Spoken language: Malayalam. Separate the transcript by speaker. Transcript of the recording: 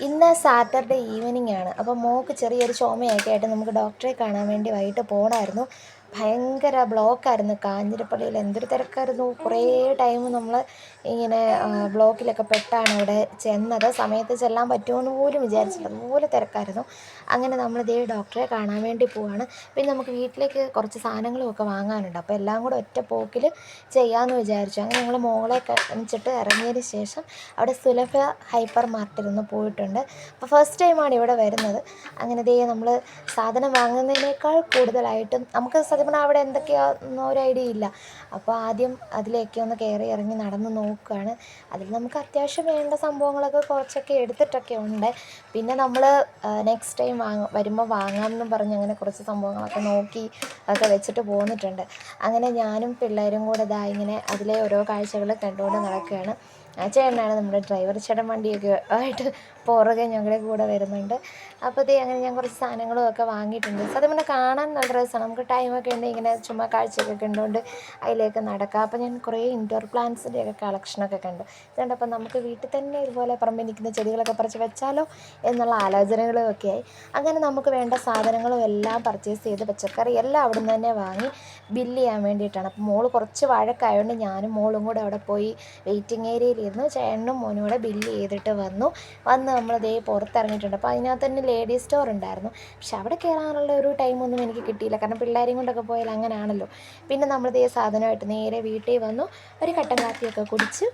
Speaker 1: ഇന്ന് സാറ്റർഡേ ഈവനിങ് ആണ്. അപ്പോൾ മോൾക്ക് ചെറിയൊരു ചുമയൊക്കെ ആയിട്ട് നമുക്ക് ഡോക്ടറെ കാണാൻ വേണ്ടി വൈകിട്ട് പോകണമായിരുന്നു. ഭയങ്കര ബ്ലോക്കായിരുന്നു കാഞ്ഞിരപ്പള്ളിയിൽ. എന്തൊരു തിരക്കായിരുന്നു. കുറേ ടൈം നമ്മൾ ഇങ്ങനെ ബ്ലോക്കിലൊക്കെ പെട്ടാണ് അവിടെ ചെന്നത്. സമയത്ത് ചെല്ലാൻ പറ്റുമെന്ന് പോലും വിചാരിച്ചില്ല, അതുപോലെ തിരക്കായിരുന്നു. അങ്ങനെ നമ്മളിതേ ഡോക്ടറെ കാണാൻ വേണ്ടി പോവാണ്. പിന്നെ നമുക്ക് വീട്ടിലേക്ക് കുറച്ച് സാധനങ്ങളുമൊക്കെ വാങ്ങാനുണ്ട്. അപ്പോൾ എല്ലാം കൂടെ ഒറ്റ പോക്കിൽ ചെയ്യാമെന്ന് വിചാരിച്ചു. അങ്ങനെ ഞങ്ങൾ മോളെ കാണിച്ചിട്ട് ഇറങ്ങിയതിന് ശേഷം അവിടെ സുലഭ ഹൈപ്പർ മാർട്ടിലൊന്ന് പോയിട്ടുണ്ട്. അപ്പോൾ ഫസ്റ്റ് ടൈമാണ് ഇവിടെ വരുന്നത്. അങ്ങനെ ദേ നമ്മൾ സാധനം വാങ്ങുന്നതിനേക്കാൾ കൂടുതലായിട്ടും നമുക്ക് സത്യം പറഞ്ഞാൽ അവിടെ എന്തൊക്കെയാണെന്ന് ഒരു ഐഡിയ ഇല്ല. അപ്പോൾ ആദ്യം അതിലേക്ക് ഒന്ന് കയറി ഇറങ്ങി നടന്ന് നോക്കുകയാണ്. അതിൽ നമുക്ക് അത്യാവശ്യം വേണ്ട സംഭവങ്ങളൊക്കെ കുറച്ചൊക്കെ എടുത്തിട്ടൊക്കെ ഉണ്ട്. പിന്നെ നമ്മൾ നെക്സ്റ്റ് ടൈം വരുമ്പോൾ വാങ്ങാമെന്നും പറഞ്ഞ് അങ്ങനെ കുറച്ച് സംഭവങ്ങളൊക്കെ നോക്കി ഒക്കെ വെച്ചിട്ട് പോന്നിട്ടുണ്ട്. അങ്ങനെ ഞാനും പിള്ളേരും കൂടെ ഇതാ ഇങ്ങനെ അതിലെ ഓരോ കാഴ്ചകൾ കണ്ടുകൊണ്ട് നടക്കുകയാണ്. ചേട്ടനാണ് നമ്മുടെ ഡ്രൈവർ. ചേട്ടൻ വണ്ടിയൊക്കെ ആയിട്ട് പുറകെ ഞങ്ങളുടെ കൂടെ വരുന്നുണ്ട്. അപ്പോൾ അങ്ങനെ ഞാൻ കുറച്ച് സാധനങ്ങളും ഒക്കെ വാങ്ങിയിട്ടുണ്ട്. സത്യം പറഞ്ഞാൽ കാണാൻ നല്ല രസമാണ്. നമുക്ക് ടൈമൊക്കെ ഉണ്ടെങ്കിൽ ഇങ്ങനെ ചുമ്മാ കാഴ്ചയൊക്കെ കണ്ടുകൊണ്ട് അതിലേക്ക് നടക്കാം. അപ്പോൾ ഞാൻ കുറേ ഇൻഡോർ പ്ലാന്റ്സിൻ്റെയൊക്കെ കളക്ഷനൊക്കെ കണ്ടു. അപ്പോൾ നമുക്ക് വീട്ടിൽ തന്നെ ഇതുപോലെ പറമ്പിൽ നിൽക്കുന്ന ചെടികളൊക്കെ പറിച്ച് വെച്ചാലോ എന്നുള്ള ആലോചനകളും ഒക്കെ ആയി. അങ്ങനെ നമുക്ക് വേണ്ട സാധനങ്ങളും എല്ലാം പർച്ചേസ് ചെയ്ത് പച്ചക്കറി എല്ലാം അവിടെ നിന്ന് തന്നെ വാങ്ങി ബില്ല് ചെയ്യാൻ വേണ്ടിയിട്ടാണ്. അപ്പോൾ മോള് കുറച്ച് വഴക്കായതുകൊണ്ട് ഞാനും മോളും കൂടെ അവിടെ പോയി വെയിറ്റിംഗ് ഏരിയയിലിരുന്നു. ചേട്ടനും മോനും കൂടെ ബില്ല് ചെയ്തിട്ട് വന്ന് നമ്മൾ ദേ പുറത്തിറങ്ങിയിട്ടുണ്ട്. അപ്പോൾ അതിനകത്ത് തന്നെ ലേഡീസ് സ്റ്റോർ ഉണ്ടായിരുന്നു. പക്ഷെ അവിടെ കയറാനുള്ള ഒരു ടൈമൊന്നും എനിക്ക് കിട്ടിയില്ല, കാരണം പിള്ളേരെയും കൊണ്ടൊക്കെ പോയാൽ അങ്ങനെയാണല്ലോ. പിന്നെ നമ്മൾ ദേ സാധനമായിട്ട് നേരെ വീട്ടിൽ വന്നു. ഒരു കട്ടൻ കാപ്പിയൊക്കെ കുടിച്ച്